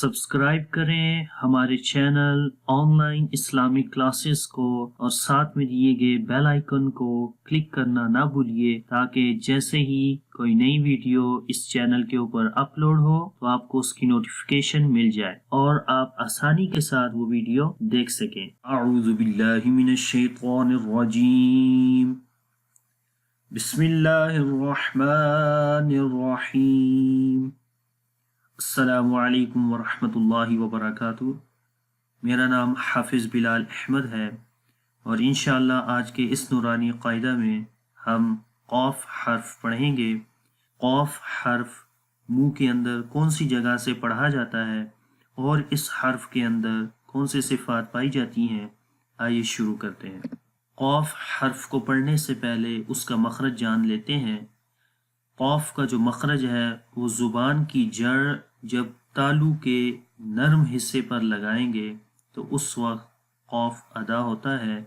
Subscribe करें हमारे channel online Islamic classes को और साथ में दिए गए बेल आइकन को क्लिक करना ना भूलिए ताकि जैसे ही कोई नई वीडियो इस चैनल के ऊपर अपलोड हो तो आपको उसकी नोटिफिकेशन मिल जाए और आप आसानी के साथ वो वीडियो देख सकें। अऊज़ु बिल्लाहि मिनश शैतानिर रजीम। बिस्मिल्लाहिर रहमानिर रहीम। अस्सलामु अलैकुम वरहमतुल्लाहि वबरकातुहू। मेरा नाम हाफिज़ बिलाल अहमद है और इंशाअल्लाह आज के इस नूरानी क़ायदा में हम क़ाफ हर्फ पढ़ेंगे। क़ाफ हर्फ मुंह के अंदर कौन सी जगह से पढ़ा जाता है और इस हर्फ के अंदर कौन सी सिफ़ात पाई जाती हैं। आइए शुरू करते हैं। क़ाफ हर्फ को पढ़ने से पहले उसका मखरज जान लेते हैं। क़ाफ का जो मखरज है वो ज़ुबान की जड़ जब तालू के नरम हिस्से पर लगाएंगे तो उस वक्त क़ाफ अदा होता है।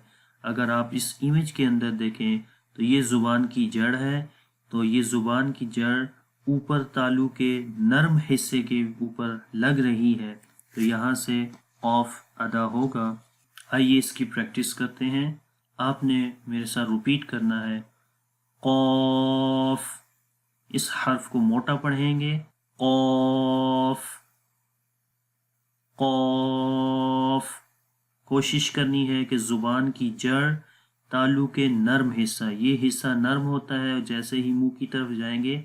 अगर आप इस इमेज के अंदर देखें तो ये ज़ुबान की जड़ है, तो ये ज़ुबान की जड़ ऊपर तालू के नरम हिस्से के ऊपर लग रही है, तो यहाँ से क़ाफ अदा होगा। आइए इसकी प्रैक्टिस करते हैं। आपने मेरे साथ रिपीट करना है। क़ाफ, इस हर्फ को मोटा पढ़ेंगे। क़ाफ क़ाफ। कोशिश करनी है कि ज़ुबान की जड़ तालू के नरम हिस्सा, ये हिस्सा नरम होता है और जैसे ही मुंह की तरफ जाएंगे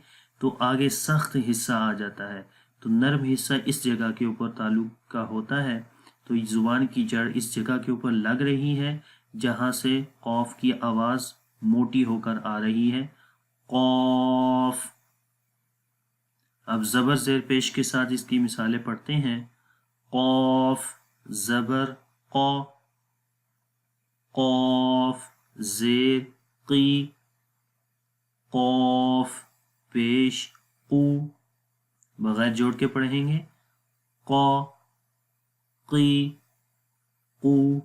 तो आगे सख्त हिस्सा आ जाता है, तो नरम हिस्सा इस जगह के ऊपर तालु का होता है। तो ज़ुबान की जड़ इस जगह के ऊपर लग रही है जहाँ से क़ाफ की आवाज़ मोटी होकर आ रही है। क़ाफ। अब ज़बर ज़ेर पेश के साथ इसकी मिसालें पढ़ते हैं। क़ाफ ज़बर क़, क़ाफ ज़ेर क़ी, क़ाफ पेश क़ू। बग़ैर जोड़ के पढ़ेंगे। क़ क़ी क़ू।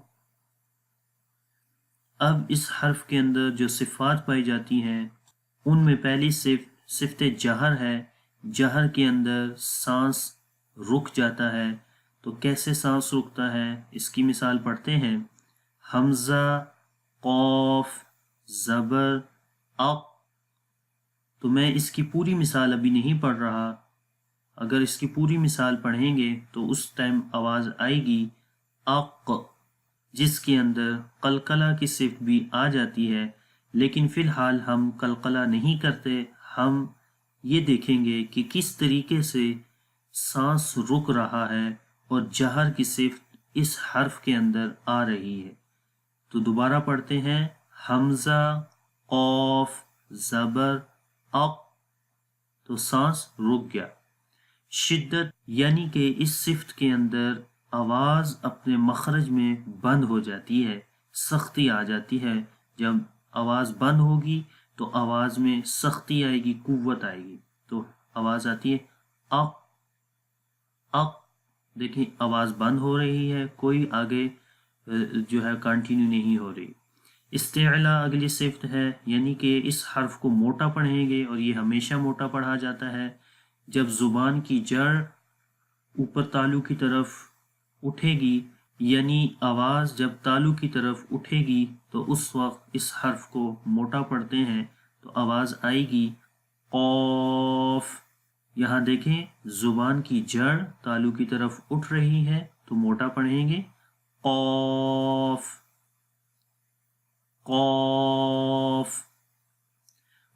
अब इस हर्फ के अंदर जो सिफ़ात पाई जाती हैं उनमें पहली सिफ़त जहर है। जहर के अंदर सांस रुक जाता है, तो कैसे सांस रुकता है इसकी मिसाल पढ़ते हैं। हमज़ा क़ाफ ज़बर अक़। तो मैं इसकी पूरी मिसाल अभी नहीं पढ़ रहा, अगर इसकी पूरी मिसाल पढ़ेंगे तो उस टाइम आवाज़ आएगी अक़, जिसके अंदर कलकला की सिफ़त भी आ जाती है, लेकिन फ़िलहाल हम कलकला नहीं करते। हम ये देखेंगे कि किस तरीके से सांस रुक रहा है और जहर की सिफ़त इस हर्फ के अंदर आ रही है। तो दोबारा पढ़ते हैं। हमज़ा क़ाफ ज़बर अक़, तो सांस रुक गया। शिद्दत यानी कि इस सिफ़त के अंदर आवाज़ अपने मखरज में बंद हो जाती है, सख्ती आ जाती है। जब आवाज़ बंद होगी तो आवाज़ में सख्ती आएगी, कुव्वत आएगी, तो आवाज़ आती है अक़ अक़। देखिए आवाज़ बंद हो रही है, कोई आगे जो है कंटिन्यू नहीं हो रही। इस्तिअला अगली सिफ़त है, यानी कि इस हर्फ को मोटा पढ़ेंगे और ये हमेशा मोटा पढ़ा जाता है। जब ज़ुबान की जड़ ऊपर तालू की तरफ उठेगी, यानी आवाज़ जब तालू की तरफ उठेगी तो उस वक्त इस हर्फ को मोटा पढ़ते हैं, तो आवाज़ आएगी क़ाफ। यहाँ देखें ज़ुबान की जड़ तालू की तरफ उठ रही है, तो मोटा पढ़ेंगे क़ाफ क़ाफ।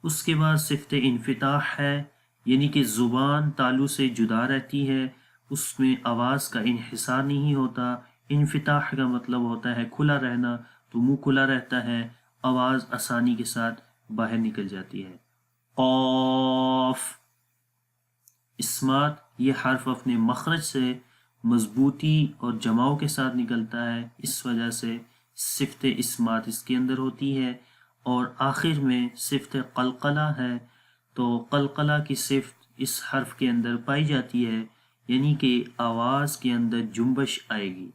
उसके बाद सिफ़त इन्फ़िताह है, यानी कि ज़ुबान तालू से जुदा रहती है, उसमें आवाज़ का इन्हिसार नहीं होता। इन्फ़िताह का मतलब होता है खुला रहना, तो मुंह खुला रहता है, आवाज़ आसानी के साथ बाहर निकल जाती है। क़ाफ। इस्मात, ये हर्फ अपने मखरज से मजबूती और जमाव के साथ निकलता है, इस वजह से सिफ़त इस्मात इसके अंदर होती है। और आखिर में सिफ़त कलकला है, तो कलकला की सिफ़त इस हर्फ के अंदर पाई जाती है, यानी कि आवाज़ के अंदर जुम्बश आएगी।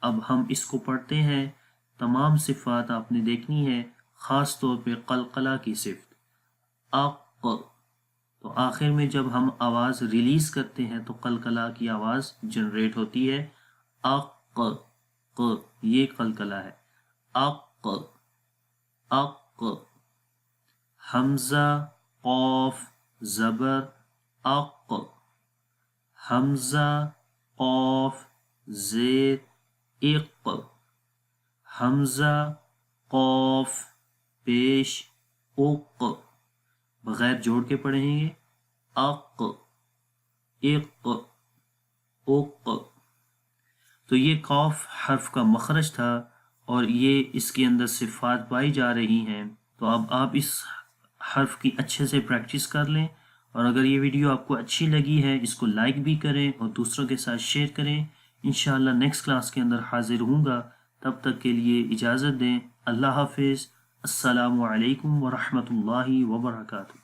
अब हम इसको पढ़ते हैं। तमाम सिफ़ात आपने देखनी है, ख़ास तौर पे कलकला की सिफ़त अक़, تو آخر میں جب ہم آواز ریلیز کرتے ہیں تو قلقلہ کی آواز جنریٹ ہوتی ہے، اق، ق، یہ قلقلہ ہے، اق، اق۔ حمزہ قوف زبر اق، حمزہ قوف زیر اق، حمزہ قوف پیش اق، بغیر جوڑ کے پڑھیں گے، اق، اق، اق۔ تو یہ قوف حرف کا مخرج تھا اور یہ اس کے اندر صفات پائی جا رہی ہیں۔ تو اب آپ اس حرف کی اچھے سے پریکٹس کر لیں، اور اگر یہ ویڈیو آپ کو اچھی لگی ہے اس کو لائک بھی کریں اور دوسروں کے ساتھ شیئر کریں۔ انشاءاللہ نیکسٹ کلاس کے اندر حاضر ہوں گا، تب تک کے لیے اجازت دیں۔ اللہ حافظ۔ السلام علیکم ورحمۃ اللہ وبرکاتہ۔